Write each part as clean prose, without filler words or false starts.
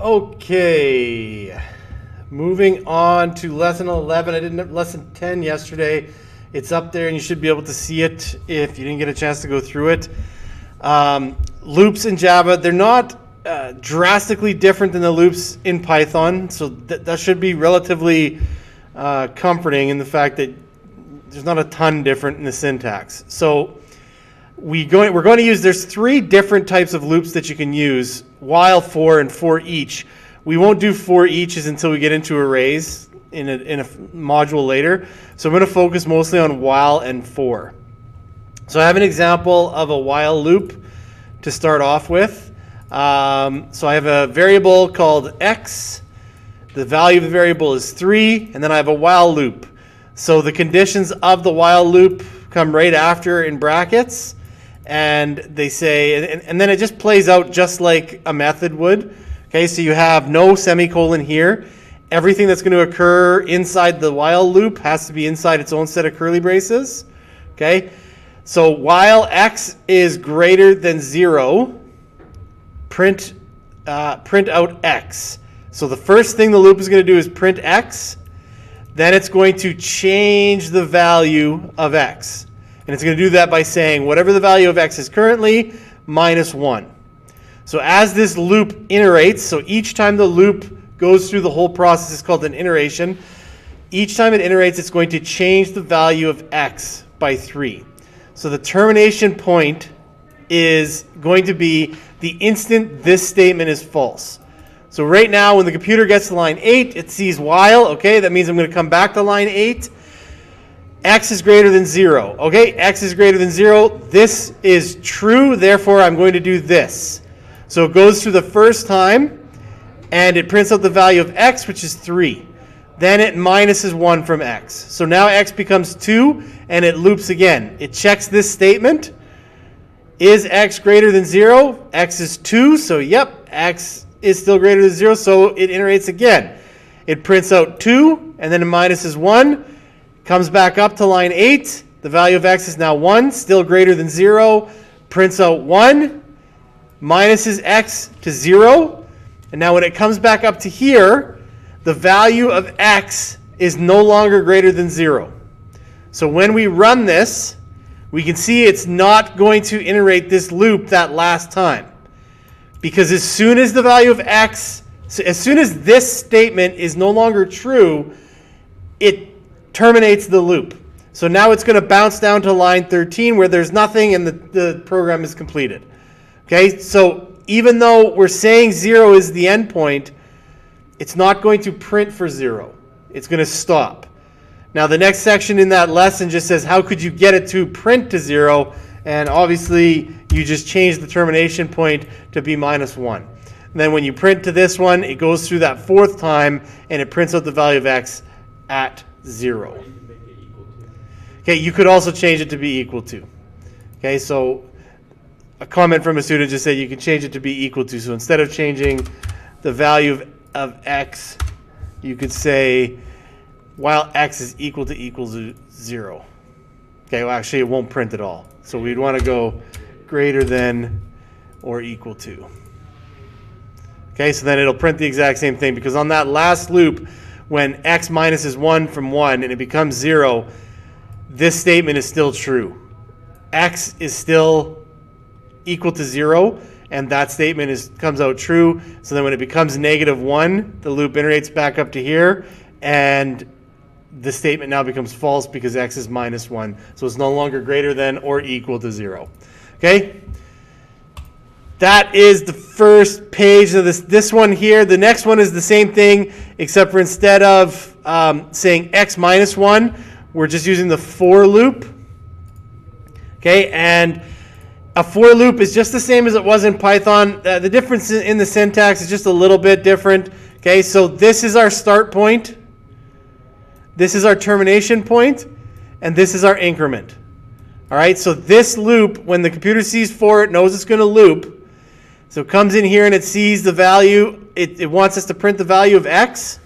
Okay, moving on to lesson 11. I did lesson 10 yesterday. It's up there and you should be able to see it if you didn't get a chance to go through it. Loops in Java, they're not drastically different than the loops in Python, so that should be relatively comforting in the fact that there's not a ton different in the syntax. So we're going to use, there's three different types of loops that you can use: while, for, and for each. We won't do for eaches until we get into arrays in a module later. So I'm going to focus mostly on while and for. So I have an example of a while loop to start off with. So I have a variable called x. The value of the variable is 3, and then I have a while loop. So the conditions of the while loop come right after in brackets. And they say, and then it just plays out just like a method would. Okay, so you have no semicolon here. Everything that's going to occur inside the while loop has to be inside its own set of curly braces. Okay, so while x is greater than 0, print out x. So the first thing the loop is going to do is print x. Then it's going to change the value of x. And it's going to do that by saying whatever the value of x is currently minus 1. So as this loop iterates, so each time the loop goes through the whole process is called an iteration. Each time it iterates, it's going to change the value of x by 3. So the termination point is going to be the instant this statement is false. So right now when the computer gets to line 8, it sees while. Okay, that means I'm going to come back to line 8. X is greater than 0. Okay, x is greater than 0. This is true, therefore I'm going to do this. So it goes through the first time, and it prints out the value of x, which is 3. Then it minuses 1 from x. So now x becomes 2, and it loops again. It checks this statement. Is x greater than 0? X is 2, so yep, x is still greater than 0, so it iterates again. It prints out 2, and then it minuses 1. Comes back up to line 8. The value of x is now 1, still greater than 0. Prints out 1, minuses x to 0. And now when it comes back up to here, the value of x is no longer greater than 0. So when we run this, we can see it's not going to iterate this loop that last time. Because as soon as the value of x, as soon as this statement is no longer true, it terminates the loop. So now it's going to bounce down to line 13 where there's nothing and the program is completed. Okay, so even though we're saying 0 is the endpoint, it's not going to print for 0. It's going to stop. Now the next section in that lesson just says how could you get it to print to 0, and obviously you just change the termination point to be minus 1. And then when you print to this one, it goes through that fourth time and it prints out the value of x at 0. Okay, you could also change it to be equal to. Okay, so a comment from a student just said you can change it to be equal to. So instead of changing the value of x, you could say while x is equal to 0. Okay, well actually it won't print at all. So we'd want to go greater than or equal to. Okay, so then it'll print the exact same thing, because on that last loop, when x minuses 1 from 1 and it becomes 0, this statement is still true. X is still equal to 0, and that statement comes out true. So then when it becomes negative 1, the loop iterates back up to here, and the statement now becomes false because x is minus 1. So it's no longer greater than or equal to 0. Okay? That is the first page of this one here. The next one is the same thing, except for instead of saying x minus 1, we're just using the for loop. Okay, and a for loop is just the same as it was in Python. The difference in the syntax is just a little bit different. Okay, so this is our start point. This is our termination point, and this is our increment. All right, so this loop, when the computer sees for, it knows it's going to loop. So it comes in here and it sees the value. It wants us to print the value of x.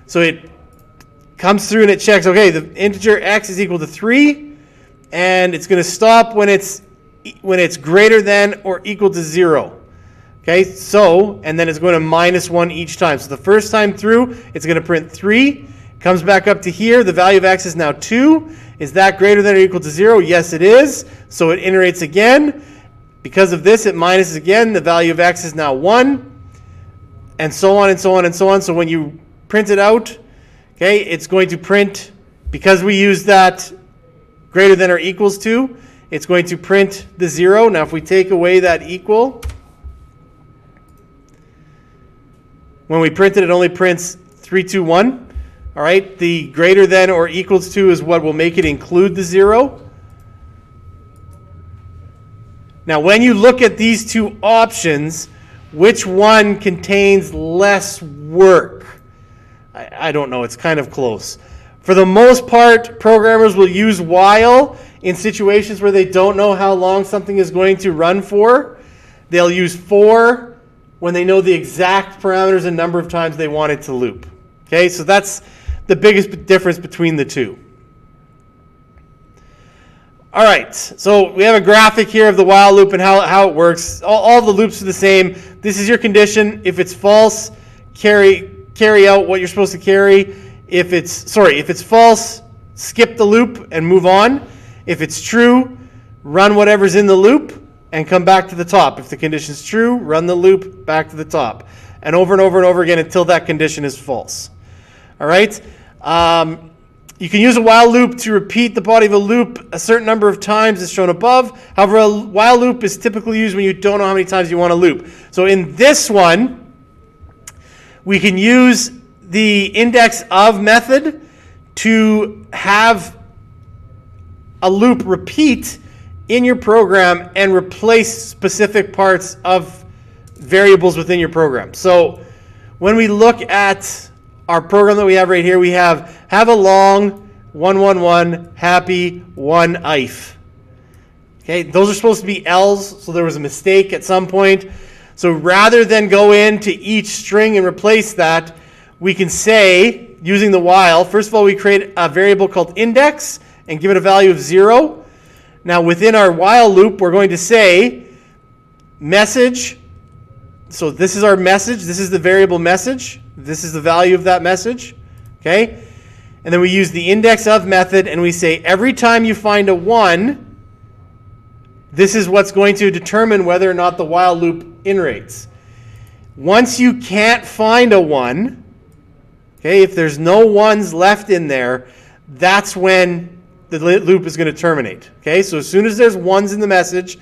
So it comes through and it checks, okay, the integer x is equal to 3, and it's going to stop when it's greater than or equal to 0. Okay, so, and then it's going to -1 each time. So the first time through, it's going to print 3, comes back up to here. The value of x is now 2. Is that greater than or equal to 0? Yes, it is. So it iterates again. Because of this, it minuses again. The value of x is now 1. And so on and so on and so on. So when you print it out, okay, it's going to print, because we use that greater than or equals to, it's going to print the 0. Now if we take away that equal, when we print it, it only prints 3, 2, 1. All right, the greater than or equals to is what will make it include the 0. Now when you look at these two options, which one contains less work? I don't know. It's kind of close. For the most part, programmers will use while in situations where they don't know how long something is going to run for. They'll use for when they know the exact parameters and number of times they want it to loop. Okay, so that's the biggest difference between the two. All right, so we have a graphic here of the while loop and how it works. All the loops are the same. This is your condition. If it's false, carry out what you're supposed to carry. If it's false, skip the loop and move on. If it's true, run whatever's in the loop and come back to the top. If the condition's true, run the loop back to the top. And over and over and over again until that condition is false. All right? You can use a while loop to repeat the body of a loop a certain number of times as shown above. However, a while loop is typically used when you don't know how many times you want to loop. So in this one, we can use the index of method to have a loop repeat in your program and replace specific parts of variables within your program. So when we look at our program that we have right here, we have a long 111 happy 1 if. Okay, those are supposed to be else, so there was a mistake at some point. So rather than go into each string and replace that, we can say, using the while, first of all, we create a variable called index and give it a value of 0. Now within our while loop, we're going to say message. So this is our message. This is the variable message. This is the value of that message. Okay? And then we use the index of method and we say every time you find a 1, this is what's going to determine whether or not the while loop iterates. Once you can't find a 1, okay, if there's no 1s left in there, that's when the loop is going to terminate. Okay? So as soon as there's 1s in the message,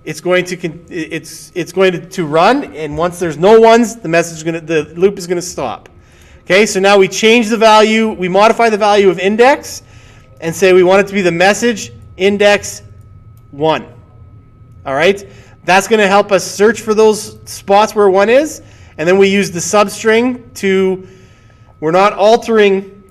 it's going to run, and once there's no 1s, the loop is going to stop. Okay, so now we change the value, we modify the value of index, and say we want it to be the message index 1. All right, that's going to help us search for those spots where 1 is, and then we use the substring to. We're not altering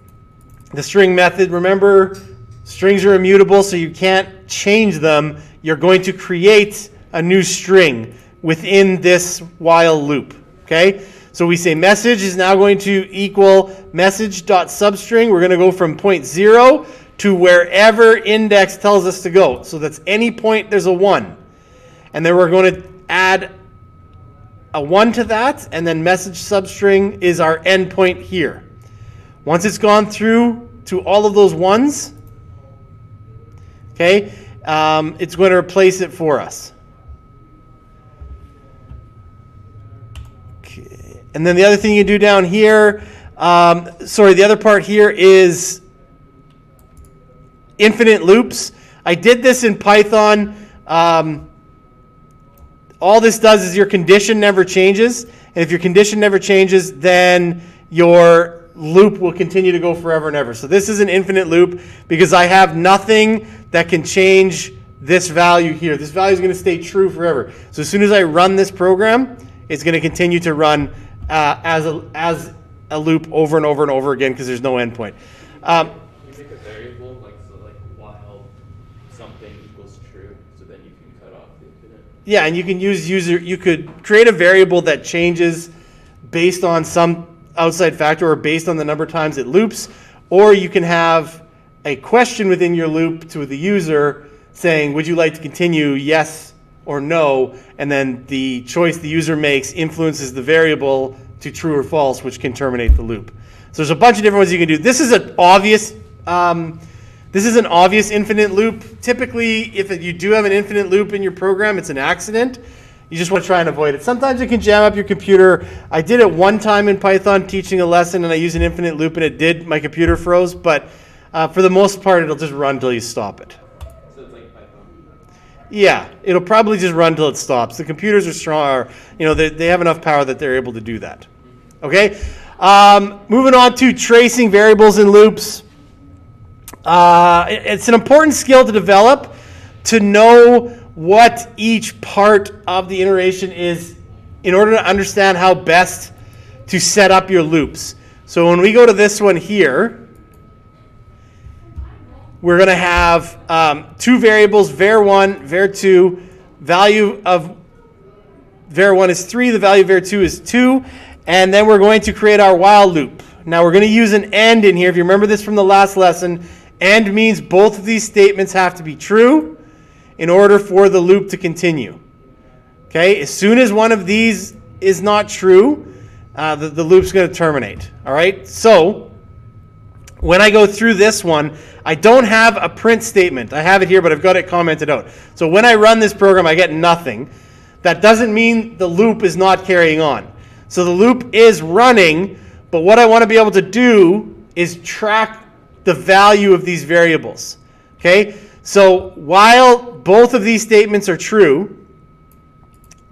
the string method. Remember, strings are immutable, so you can't change them. You're going to create a new string within this while loop. Okay? So we say message is now going to equal message.substring. We're going to go from point 0 to wherever index tells us to go. So that's any point there's a 1. And then we're going to add a 1 to that, and then message substring is our endpoint here. Once it's gone through to all of those 1s, okay, it's going to replace it for us. Okay. And then the other thing you do down here, the other part here is infinite loops. I did this in Python. All this does is your condition never changes. And if your condition never changes, then your loop will continue to go forever and ever. So this is an infinite loop because I have nothing that can change this value here. This value is going to stay true forever. So as soon as I run this program, it's going to continue to run as a loop over and over and over again because there's no endpoint. You make a variable like while something equals true, so then you can cut off the infinite. Yeah, and you can you could create a variable that changes based on some outside factor or based on the number of times it loops, or you can have a question within your loop to the user saying, would you like to continue, yes or no, and then the choice the user makes influences the variable to true or false, which can terminate the loop. So there's a bunch of different ways you can do. This is an obvious infinite loop. Typically, if you do have an infinite loop in your program, it's an accident. You just want to try and avoid it. Sometimes it can jam up your computer. I did it one time in Python teaching a lesson, and I used an infinite loop, and my computer froze. But for the most part, it'll just run until you stop it. So it's like Python. Yeah, it'll probably just run till it stops. The computers are strong, they have enough power that they're able to do that. Okay, moving on to tracing variables in loops. It's an important skill to develop, to know what each part of the iteration is in order to understand how best to set up your loops. So when we go to this one here, we're going to have two variables, var1, var2. Value of var1 is 3, the value of var2 is 2, and then we're going to create our while loop. Now we're going to use an AND in here. If you remember this from the last lesson, AND means both of these statements have to be true in order for the loop to continue. Okay, as soon as one of these is not true, the loop's going to terminate. All right, so when I go through this one, I don't have a print statement. I have it here, but I've got it commented out. So when I run this program, I get nothing. That doesn't mean the loop is not carrying on. So the loop is running, but what I want to be able to do is track the value of these variables. Okay, so while both of these statements are true,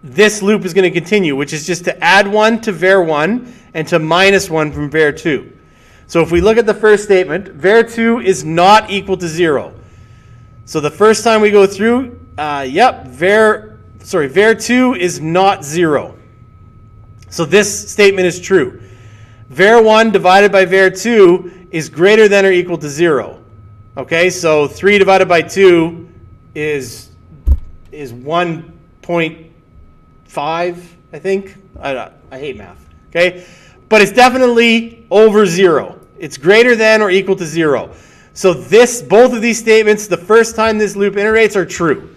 this loop is going to continue, which is just to add 1 to var1 and to minus 1 from var2. So if we look at the first statement, var2 is not equal to 0. So the first time we go through, var2 is not 0. So this statement is true. var1 divided by var2 is greater than or equal to 0. Okay, so 3 divided by 2 is 1.5, I think. I hate math. Okay, but it's definitely over 0. It's greater than or equal to 0. So both of these statements, the first time this loop iterates, are true.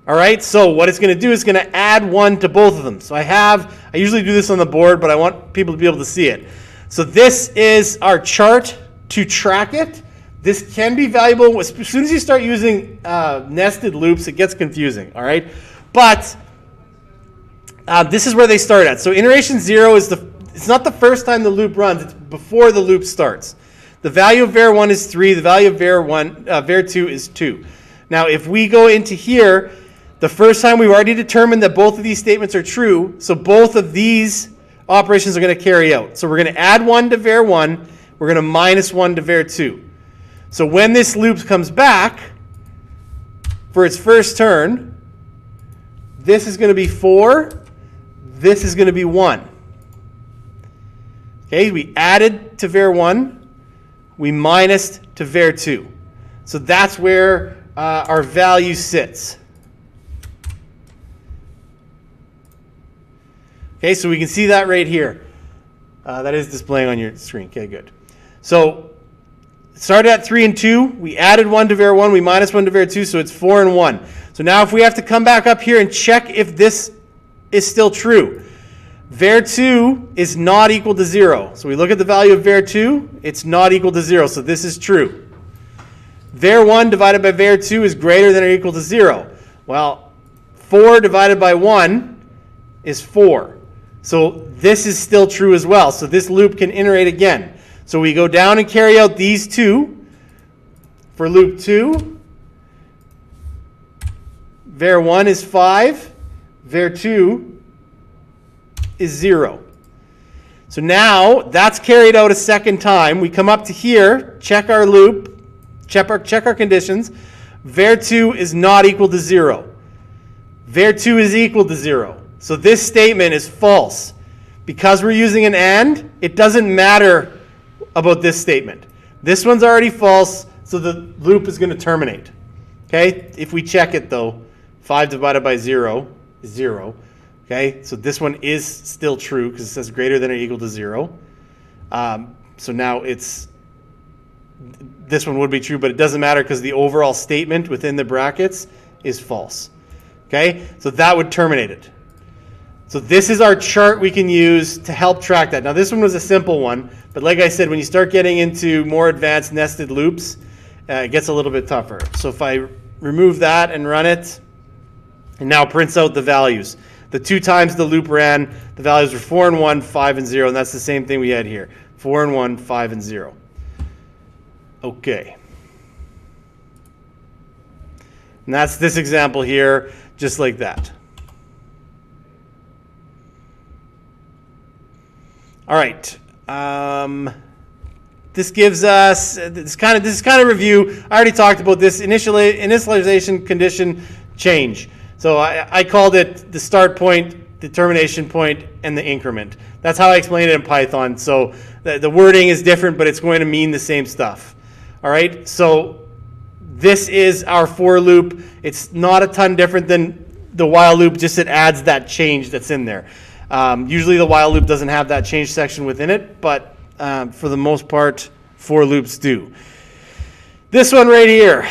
All right, so what it's going to do is going to add 1 to both of them. So I usually do this on the board, but I want people to be able to see it. So this is our chart to track it. This can be valuable. As soon as you start using nested loops, it gets confusing, all right? But this is where they start at. So iteration 0 is it's not the first time the loop runs, it's before the loop starts. The value of var1 is 3, the value of var2 is 2. Now, if we go into here, the first time we've already determined that both of these statements are true, so both of these operations are going to carry out. So we're going to add 1 to var1, we're going to minus 1 to var2. So when this loop comes back for its first turn, this is going to be 4, this is going to be 1. Okay, we added to var1, we minused to var2. So that's where our value sits. Okay, so we can see that right here. That is displaying on your screen. Okay, good. So it started at 3 and 2. We added 1 to var1. We minus 1 to var2, so it's 4 and 1. So now if we have to come back up here and check if this is still true, var2 is not equal to 0. So we look at the value of var2. It's not equal to 0, so this is true. var1 divided by var2 is greater than or equal to 0. Well, 4 divided by 1 is 4. So this is still true as well. So this loop can iterate again. So we go down and carry out these two. For loop 2, var1 is 5, var2 is 0. So now that's carried out a second time. We come up to here, check our loop, check our conditions. var2 is not equal to 0. var2 is equal to 0. So this statement is false. Because we're using an AND, it doesn't matter about this statement. This one's already false, so the loop is going to terminate. Okay? If we check it though, 5 divided by 0 is 0. Okay? So this one is still true because it says greater than or equal to 0. So now this one would be true, but it doesn't matter because the overall statement within the brackets is false. Okay, so that would terminate it. So this is our chart we can use to help track that. Now this one was a simple one, but like I said, when you start getting into more advanced nested loops, it gets a little bit tougher. So if I remove that and run it, and now prints out the values. The 2 times the loop ran, the values were 4 and 1, 5 and 0, and that's the same thing we had here. 4 and 1, 5 and 0. Okay. And that's this example here, just like that. All right. This gives us this kind of review. I already talked about this initialization condition change. So I called it the start point, the termination point, and the increment. That's how I explain it in Python. So the wording is different, but it's going to mean the same stuff. All right. So this is our for loop. It's not a ton different than the while loop, just it adds that change that's in there. Usually the while loop doesn't have that change section within it, but for the most part, for loops do. This one right here.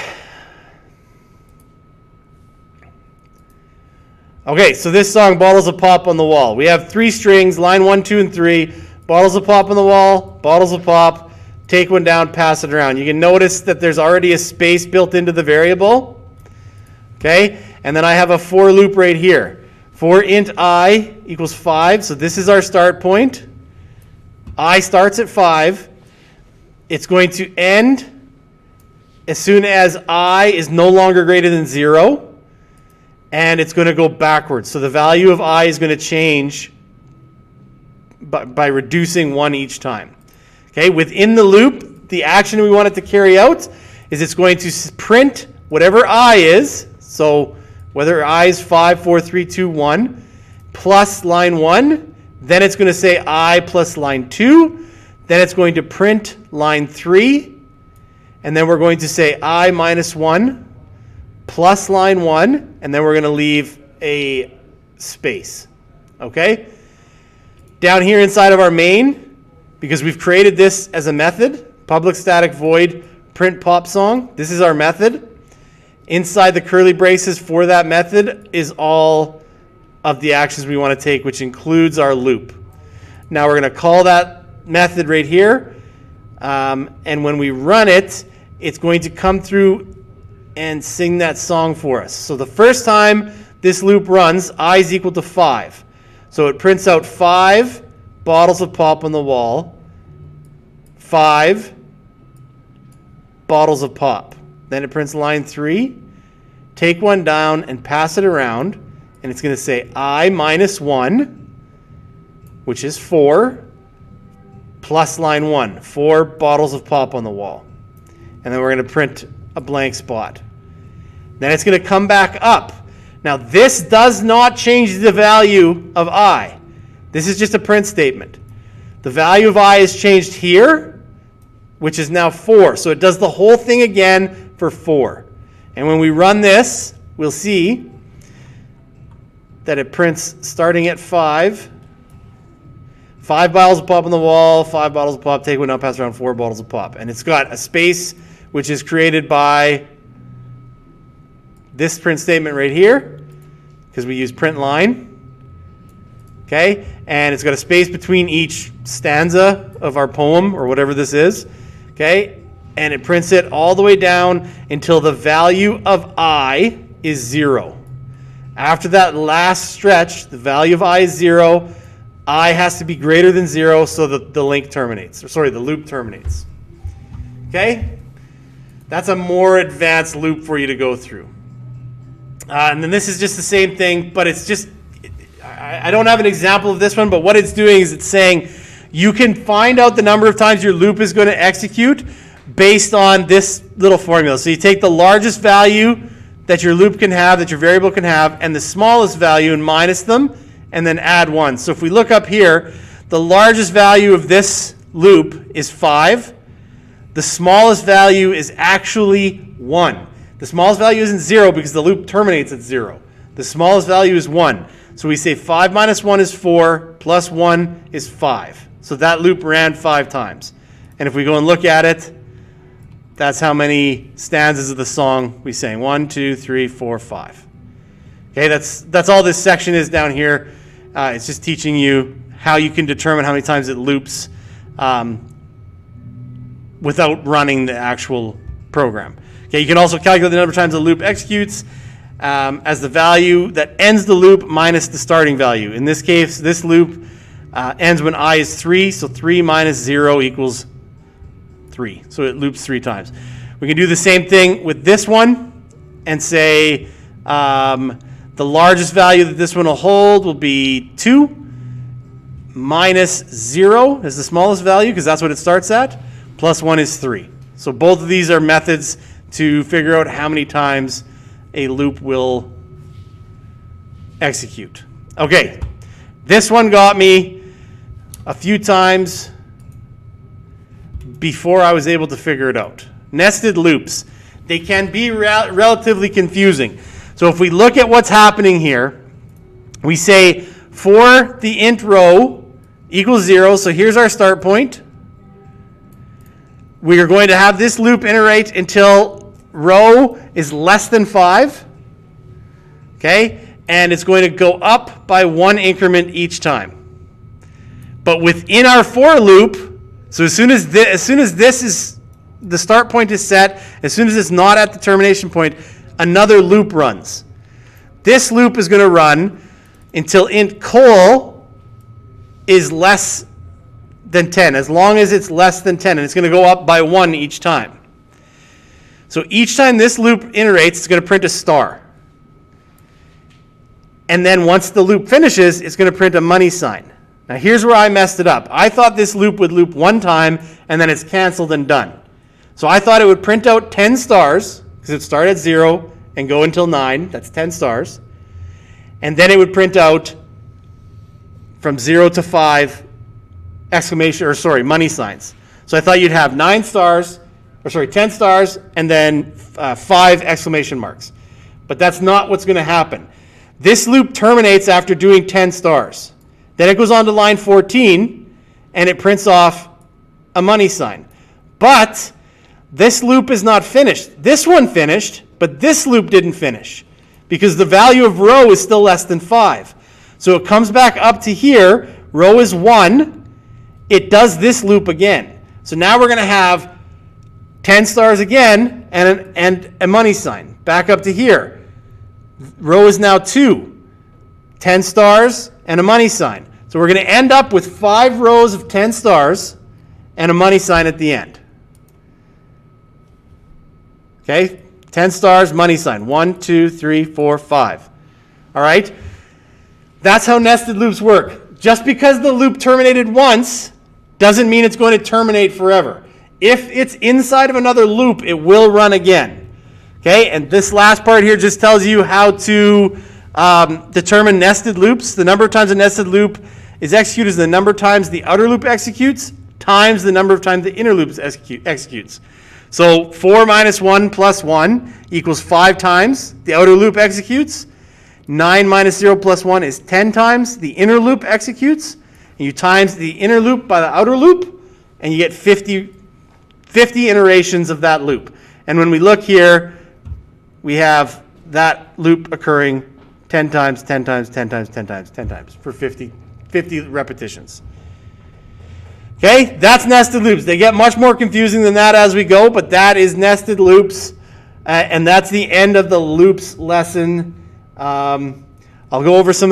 Okay, so this song, Bottles of Pop on the Wall. We have 3 strings, line 1, 2, and 3. Bottles of pop on the wall, bottles of pop, take one down, pass it around. You can notice that there's already a space built into the variable. Okay, and then I have a for loop right here. For int I equals 5, so this is our start point. I starts at 5. It's going to end as soon as I is no longer greater than 0. And it's going to go backwards. So the value of I is going to change by reducing 1 each time. Okay, within the loop, the action we want it to carry out is it's going to print whatever I is. So whether I is 5, 4, 3, 2, 1, plus line 1. Then it's going to say I plus line 2. Then it's going to print line 3. And then we're going to say I minus 1 plus line 1. And then we're going to leave a space. Okay? Down here inside of our main, because we've created this as a method, public static void print pop song. This is our method. Inside the curly braces for that method is all of the actions we want to take, which includes our loop. Now we're going to call that method right here. And when we run it, it's going to come through and sing that song for us. So the first time this loop runs, I is equal to 5. So it prints out 5 bottles of pop on the wall, 5 bottles of pop. Then it prints line 3, take one down and pass it around, and it's going to say I minus 1, which is 4, plus line 1, 4 bottles of pop on the wall. And then we're going to print a blank spot. Then it's going to come back up. Now this does not change the value of I. This is just a print statement. The value of I is changed here, which is now 4. So it does the whole thing again for 4. And when we run this, we'll see that it prints starting at 5. 5 bottles of pop on the wall, 5 bottles of pop, take one down, pass around, 4 bottles of pop. And it's got a space which is created by this print statement right here, because we use print line. Okay, and it's got a space between each stanza of our poem or whatever this is. Okay, and it prints it all the way down until the value of I is 0. After that last stretch, the value of I is 0. I has to be greater than 0 so that the link terminates. Or sorry, the loop terminates. Okay, that's a more advanced loop for you to go through. And then this is just the same thing, but it's just, I don't have an example of this one, but what it's doing is it's saying you can find out the number of times your loop is going to execute based on this little formula. So you take the largest value that your loop can have, that your variable can have, and the smallest value and minus them, and then add 1. So if we look up here, the largest value of this loop is 5. The smallest value is actually 1. The smallest value isn't 0 because the loop terminates at 0. The smallest value is 1. So we say 5 minus 1 is 4, plus 1 is 5. So that loop ran 5 times. And if we go and look at it, that's how many stanzas of the song we sang. 1, 2, 3, 4, 5. Okay, that's all this section is down here. It's just teaching you how you can determine how many times it loops without running the actual program. Okay, you can also calculate the number of times the loop executes as the value that ends the loop minus the starting value. In this case, this loop ends when I is 3, so 3 minus 0 equals 3. So it loops 3 times. We can do the same thing with this one and say the largest value that this one will hold will be 2 minus 0 is the smallest value because that's what it starts at, plus 1 is 3. So both of these are methods to figure out how many times a loop will execute. Okay, this one got me a few times before I was able to figure it out. Nested loops. They can be relatively confusing. So if we look at what's happening here, we say for the int row equals 0, so here's our start point. We are going to have this loop iterate until row is less than 5. Okay? And it's going to go up by 1 increment each time. But within our for loop, so as soon as this is, the start point is set, as soon as it's not at the termination point, another loop runs. This loop is going to run until int col is less than 10, as long as it's less than 10, and it's going to go up by 1 each time. So each time this loop iterates, it's going to print a star. And then once the loop finishes, it's going to print a money sign. Now here's where I messed it up. I thought this loop would loop 1 time, and then it's canceled and done. So I thought it would print out 10 stars, because it started at 0 and go until 9. That's 10 stars. And then it would print out from 0 to 5 money signs. So I thought you'd have 10 stars, and then 5 exclamation marks. But that's not what's going to happen. This loop terminates after doing 10 stars. Then it goes on to line 14, and it prints off a money sign. But this loop is not finished. This one finished, but this loop didn't finish because the value of row is still less than 5. So it comes back up to here. Row is 1. It does this loop again. So now we're going to have 10 stars again and a money sign. Back up to here. Row is now 2. 10 stars and a money sign. So we're going to end up with 5 rows of 10 stars and a money sign at the end. Okay? 10 stars, money sign. 1, 2, 3, 4, 5. All right? That's how nested loops work. Just because the loop terminated once doesn't mean it's going to terminate forever. If it's inside of another loop, it will run again. Okay? And this last part here just tells you how to determine nested loops. The number of times a nested loop is executed is the number of times the outer loop executes times the number of times the inner loop executes. So 4 minus 1 plus 1 equals 5 times the outer loop executes. 9 minus 0 plus 1 is 10 times the inner loop executes. And you times the inner loop by the outer loop, and you get 50 iterations of that loop. And when we look here, we have that loop occurring 10 times, 10 times, 10 times, 10 times, 10 times for 50 repetitions. Okay, that's nested loops. They get much more confusing than that as we go, but that is nested loops, and that's the end of the loops lesson. I'll go over some